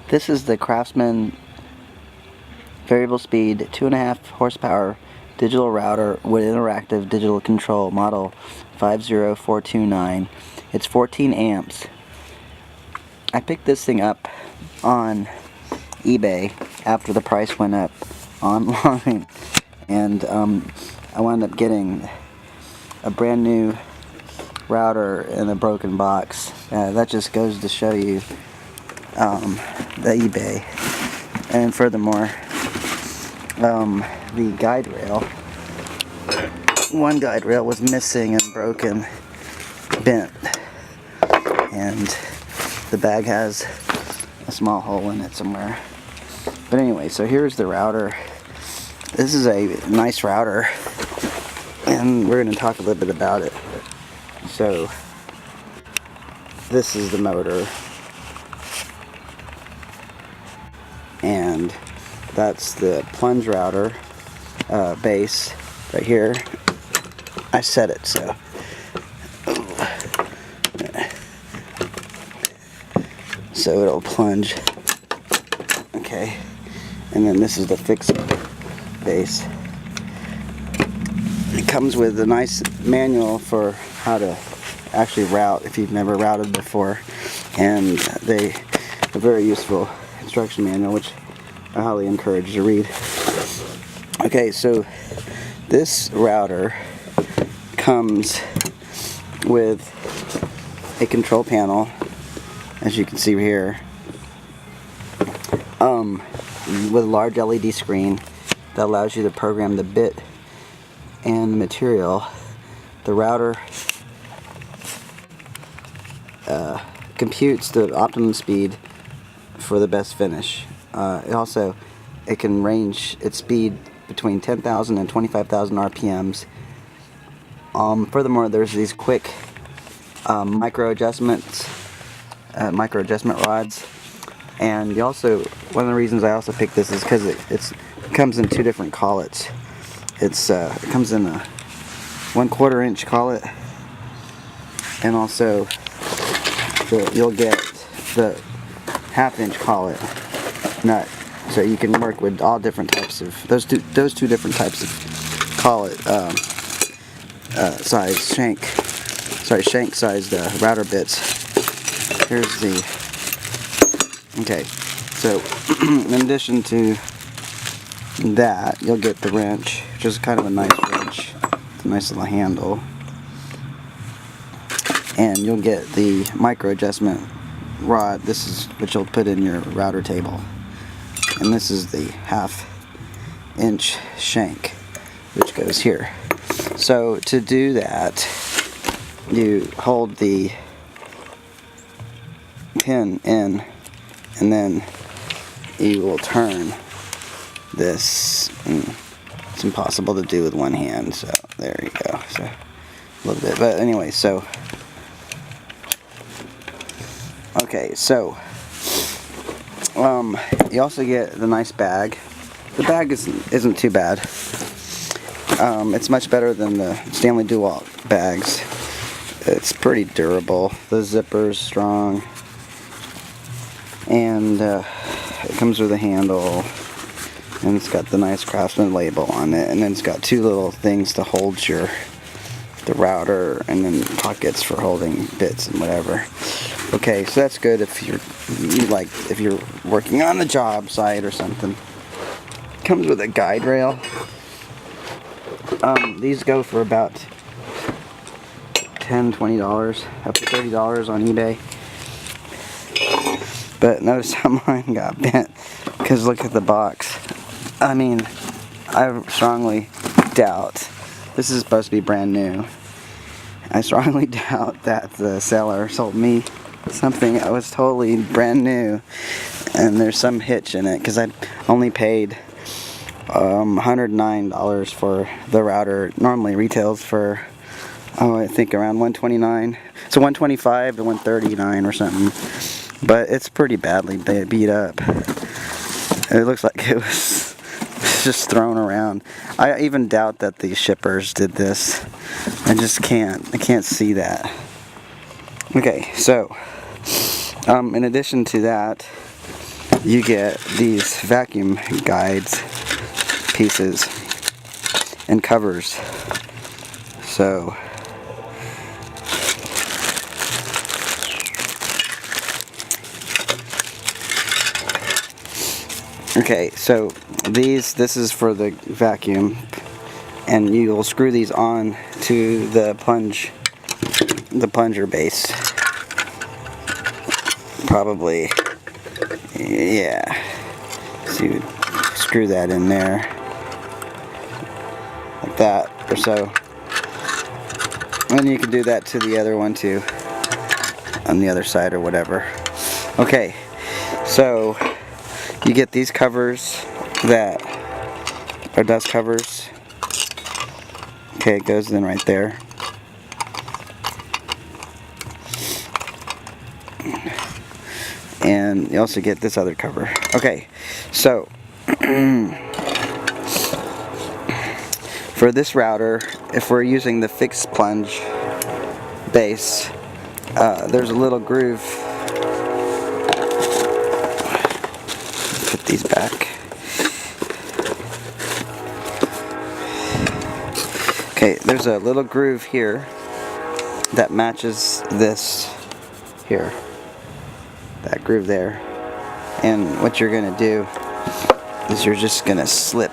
This is the Craftsman variable speed 2.5 horsepower digital router with interactive digital control, model 50429. It's 14 amps. I picked this thing up on eBay after the price went up online, and I wound up getting a brand new router in a broken box. That just goes to show you the eBay. And furthermore, the guide rail, one guide rail was missing and broken, bent, and the bag has a small hole in it somewhere. But anyway, so here's the router. This is a nice router, and we're going to talk a little bit about it. So this is the motor, and that's the plunge router base right here. I set it so it'll plunge. Okay, and then this is the fixed base. It comes with a nice manual for how to actually route if you've never routed before, and a very useful instruction manual which I highly encourage you to read. Okay, so this router comes with a control panel, as you can see here, with a large LED screen that allows you to program the bit and the material. The router computes the optimum speed for the best finish. It can range its speed between 10,000 and 25,000 RPMs. Furthermore, there's these quick micro adjustment rods, and one of the reasons I also picked this is because it comes in two different collets. It comes in a 1/4 inch collet, and also you'll get the 1/2 inch collet nut, so you can work with all different types of those two different types of collet size shank sized router bits. Here's so in addition to that, you'll get the wrench, which is kind of a nice wrench. It's a nice little handle, and you'll get the micro adjustment rod. This is what you'll put in your router table, and this is the 1/2 inch shank which goes here. So to do that, you hold the pin in, and then you will turn this. It's impossible to do with one hand, so there you go. So a little bit, but anyway, so okay, so you also get the nice bag. The bag isn't too bad. It's much better than the Stanley DeWalt bags. It's pretty durable. The zipper's strong, and it comes with a handle, and it's got the nice Craftsman label on it, and then it's got two little things to hold the router, and then pockets for holding bits and whatever. Okay, so that's good if you're working on the job site or something. Comes with a guide rail. These go for about $10-$20, up to $30 on eBay. But notice how mine got bent, because look at the box. I mean, I strongly doubt, this is supposed to be brand new, I strongly doubt that the seller sold me something that was totally brand new and there's some hitch in it, because I only paid $109 for the router. Normally retails for I think around $129, so $125 to $139 or something, but it's pretty badly beat up. It looks like it was just thrown around. I even doubt that the shippers did this. I can't see that. Okay, so in addition to that, you get these vacuum guides pieces and covers. So okay, so this is for the vacuum, and you will screw these on to the plunger base. Probably, yeah. So you would screw that in there, like that, or so. And you can do that to the other one too, on the other side or whatever. Okay, so you get these covers that are dust covers. Okay, it goes in right there. And you also get this other cover. Okay, so for this router, if we're using the fixed plunge base, there's a little groove. Put these back. Okay, there's a little groove here that matches this here. That groove there. And what you're gonna do is you're just gonna slip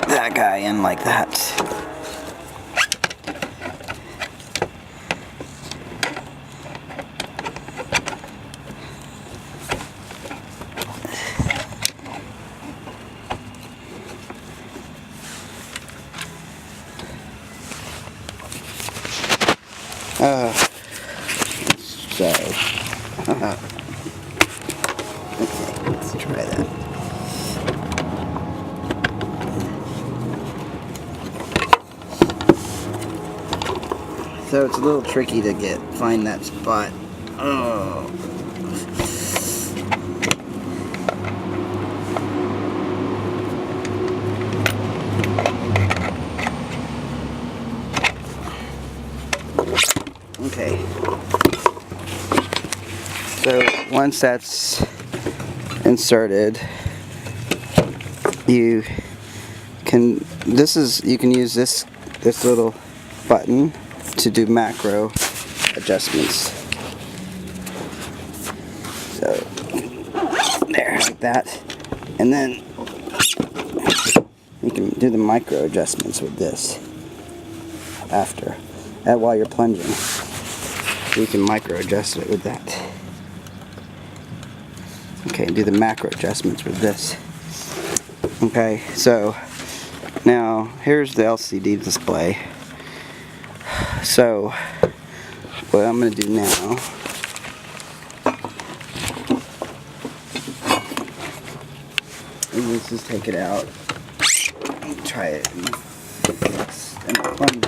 that guy in like that. Okay, let's try that. So it's a little tricky to find that spot. Oh. Okay. So once that's inserted, you can use this little button to do macro adjustments. So there, like that, and then you can do the micro adjustments with this after, while you're plunging. So you can micro adjust it with that. Okay, do the macro adjustments with this. Okay, so now here's the LCD display. So what I'm going to do now is just take it out and try it and plunge.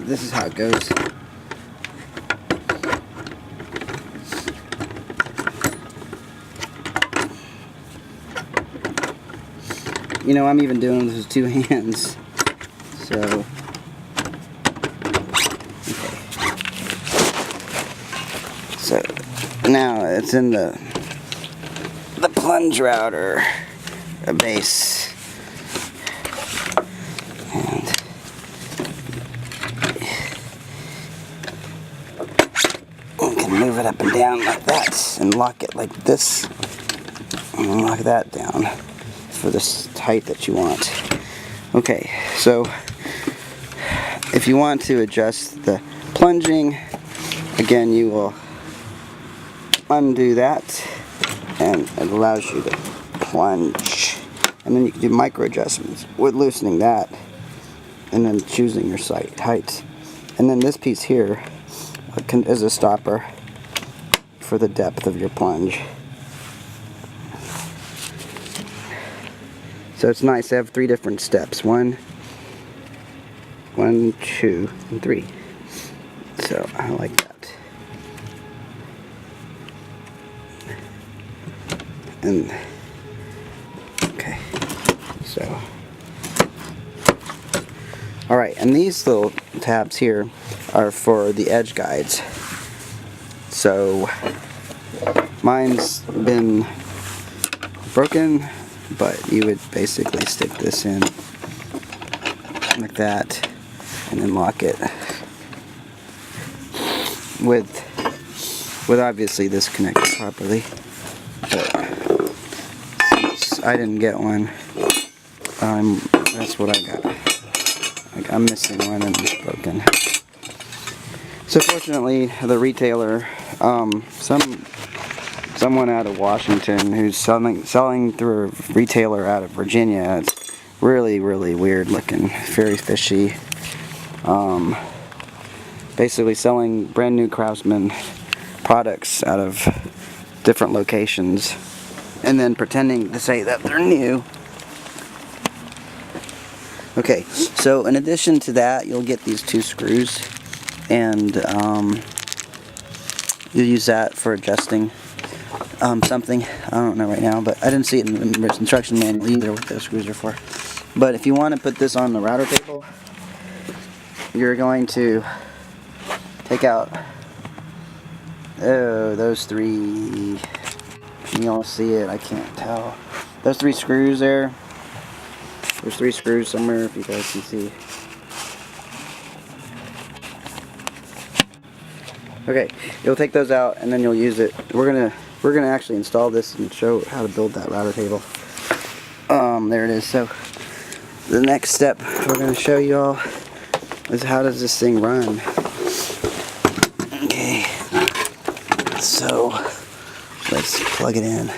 This is how it goes. You know, I'm even doing this with two hands. So, okay. So now it's in the plunge router base. And you can move it up and down like that and lock it like this and lock that down for this height that you want. Okay, so if you want to adjust the plunging, again, you will undo that and it allows you to plunge. And then you can do micro adjustments with loosening that and then choosing your height. And then this piece here is a stopper for the depth of your plunge. So it's nice to have 3 different steps. 1, 2, and 3. So I like that. And okay. So alright, and these little tabs here are for the edge guides. So mine's been broken, but you would basically stick this in like that and then lock it with obviously this connected properly. But since I didn't get one, that's what I got. Like, I'm missing one and it's broken. So fortunately, the retailer, someone out of Washington who's selling through a retailer out of Virginia. It's really weird looking, very fishy. Basically selling brand new Craftsman products out of different locations and then pretending to say that they're new. Okay, so in addition to that, you'll get these 2 screws, and you'll use that for adjusting something. I don't know right now, but I didn't see it in the instruction manual either what those screws are for. But if you want to put this on the router table, you're going to take out those 3. You'll see it, I can't tell. Those 3 screws there. There's 3 screws somewhere if you guys can see. Okay, you'll take those out and then you'll use it. We're gonna actually install this and show how to build that router table. There it is. So the next step we're gonna show you all is how does this thing run. Okay, so let's plug it in.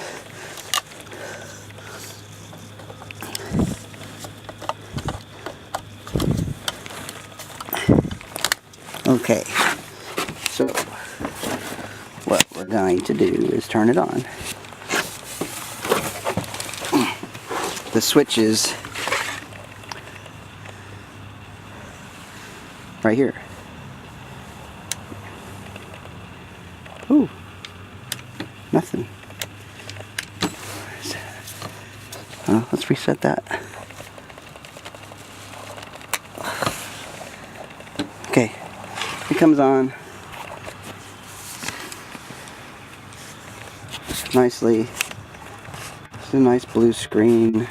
Okay, so what we're going to do is turn it on. The switch is right here. Ooh, nothing. Let's reset that. Okay. It comes on nicely. It's a nice blue screen.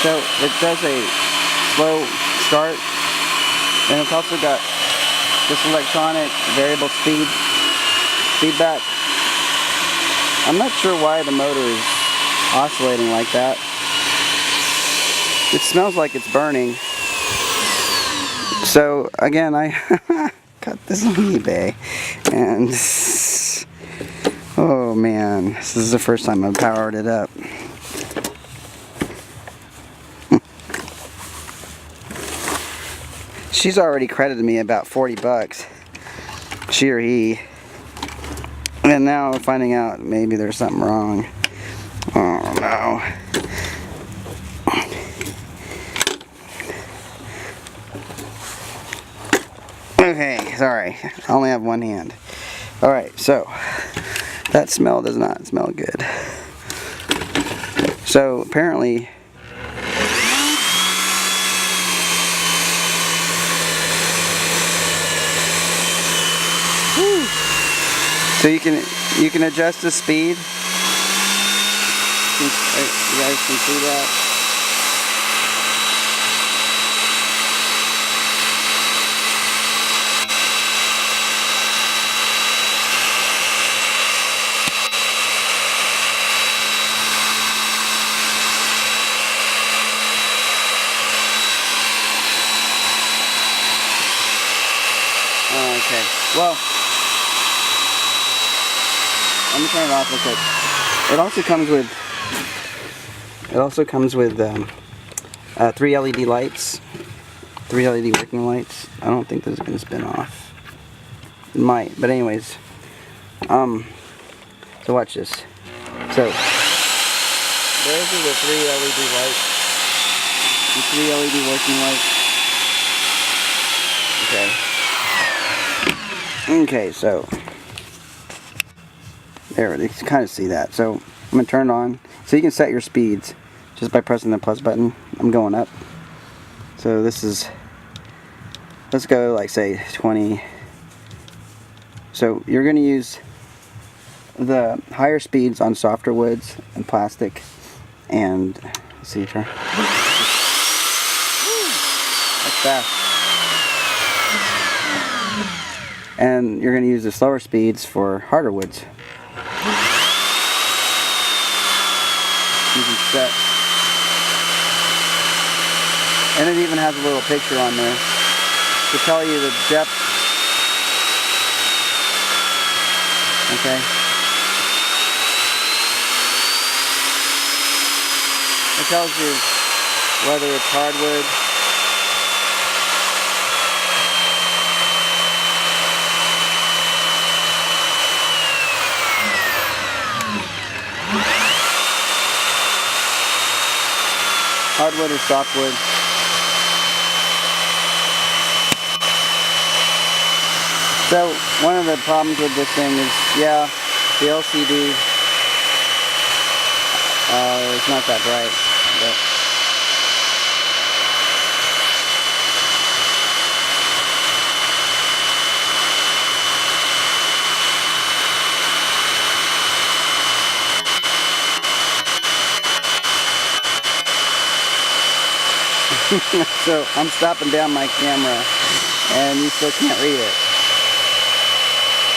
So it does a slow start, and it's also got this electronic variable speed feedback. I'm not sure why the motor is oscillating like that. It smells like it's burning. So again, I got this on eBay, and oh man, this is the first time I've powered it up. She's already credited me about 40 bucks, she or he, and now I'm finding out maybe there's something wrong. Oh no. Okay, sorry, I only have one hand. Alright, so that smell does not smell good. So apparently so you can adjust the speed. You guys can see that. Okay. Well, let me turn it off real quick. It also comes with 3 LED lights, 3 LED working lights. I don't think this is gonna spin off. It might, but anyways. So watch this. So those are the 3 LED lights. The 3 LED working lights. Okay. Okay, so there, you can kind of see that. So I'm gonna turn it on. So you can set your speeds just by pressing the plus button. I'm going up. So this is, let's go like say 20. So you're gonna use the higher speeds on softer woods and plastic. And let's see, try. That's fast. And you're gonna use the slower speeds for harder woods. You can set, and it even has a little picture on there to tell you the depth. Okay. It tells you whether it's hardwood, hardwood or softwood. So one of the problems with this thing is, yeah, the LCD is not that bright, but so I'm stopping down my camera and you still can't read it.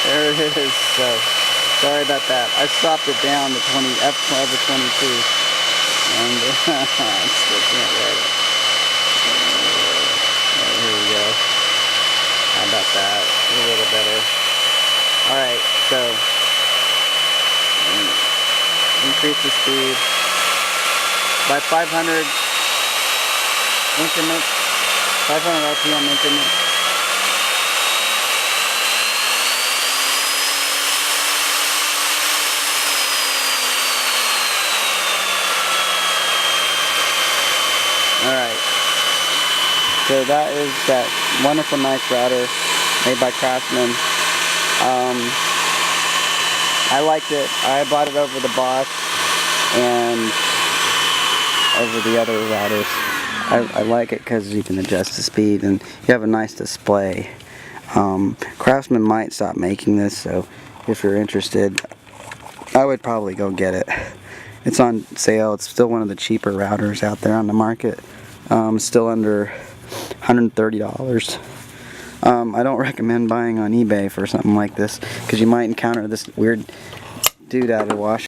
There it is. So sorry about that. I stopped it down to F12 to 22 and I still can't read it. Here we go. How about that? A little better. Alright, so increase the speed by 500 increments, 500 RPM increments. Alright, so that is that wonderful nice router made by Craftsman. I liked it. I bought it over the Boss and over the other routers. I like it because you can adjust the speed and you have a nice display. Craftsman might stop making this, so if you're interested, I would probably go get it. It's on sale. It's still one of the cheaper routers out there on the market. Still under $130. I don't recommend buying on eBay for something like this because you might encounter this weird dude out of Washington.